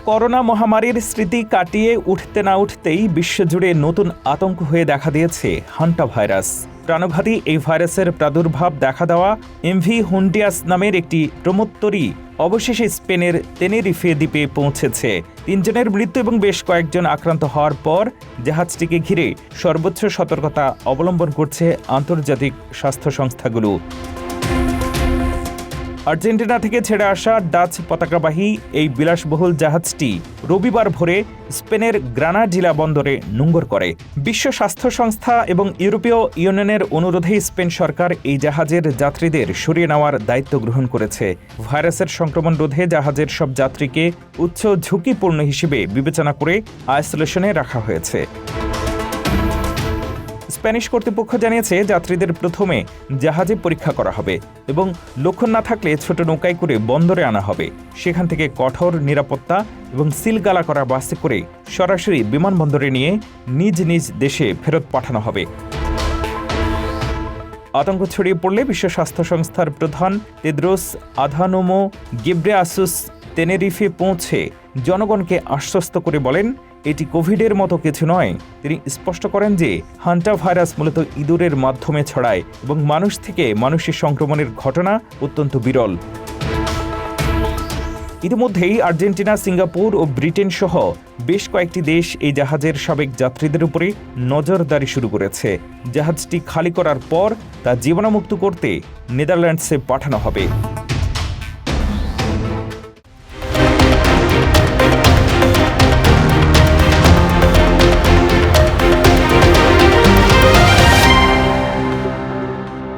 Corona মহামারীর স্মৃতি কাটিয়ে উঠতে না উঠতেই বিশ্বজুড়ে নতুন আতঙ্ক হয়ে দেখা দিয়েছে হান্টা ভাইরাস। প্রাণঘাতী এই ভাইরাসের প্রাদুর্ভাব দেখা দেওয়া এমভি হুন্ডিয়াস নামের একটি প্রমোত্তরী অবশেষে স্পেনের তেনেরিফে দ্বীপে পৌঁছেছে। ৩ জনের মৃত্যু এবং বেশ কয়েকজন আক্রান্ত হওয়ার পর জাহাজটিকে ঘিরে সর্বোচ্চ সতর্কতা অবলম্বন করছে আন্তর্জাতিক স্বাস্থ্য সংস্থাগুলো। আর্জেন্টিনা থেকে ছেড়ে আসা ডাচ পতাকাবাহী এই বিলাসবহুল জাহাজটি রবিবার ভোরে স্পেনের গ্রানাডিলা বন্দরে নোঙর করে। বিশ্ব স্বাস্থ্য সংস্থা এবং ইউরোপীয় ইউনিয়নের অনুরোধে স্পেন সরকার এই জাহাজের যাত্রীদের সরিয়ে নেওয়ার দায়িত্ব গ্রহণ করেছে। ভাইরাসের সংক্রমণ রোধে জাহাজের সব যাত্রীকে উচ্চ ঝুঁকিপূর্ণ হিসেবে বিবেচনা করে আইসোলেশনে রাখা হয়েছে। স্প্যানিশ কর্তৃপক্ষ জানিয়েছে, যাত্রীদের প্রথমে জাহাজে পরীক্ষা করা হবে এবং লক্ষণ না থাকলে ছোট নৌকায় করে বন্দরে আনা হবে। সেখান থেকে কঠোর নিরাপত্তা এবং সিলগালা করা বাসে করে সরাসরি বিমানবন্দরে নিয়ে নিজ নিজ দেশে ফেরত পাঠানো হবে। আতঙ্ক ছড়িয়ে পড়লে বিশ্ব স্বাস্থ্য সংস্থার প্রধান তেদ্রোস আধানোমো গেব্রেয়াসুস তেনেরিফে পৌঁছে জনগণকে আশ্বস্ত করে বলেন, এটি কোভিডের মতো কিছু নয়। তিনি স্পষ্ট করেন যে হান্টা ভাইরাস মূলত ইঁদুরের মাধ্যমে ছড়ায় এবং মানুষ থেকে মানুষে সংক্রমণের ঘটনা অত্যন্ত বিরল। ইতিমধ্যেই আর্জেন্টিনা, সিঙ্গাপুর ও ব্রিটেন সহ বেশ কয়েকটি দেশ এই জাহাজের সাবেক যাত্রীদের উপরে নজরদারি শুরু করেছে। জাহাজটি খালি করার পর তা জীবাণুমুক্ত করতে নেদারল্যান্ডসে পাঠানো হবে।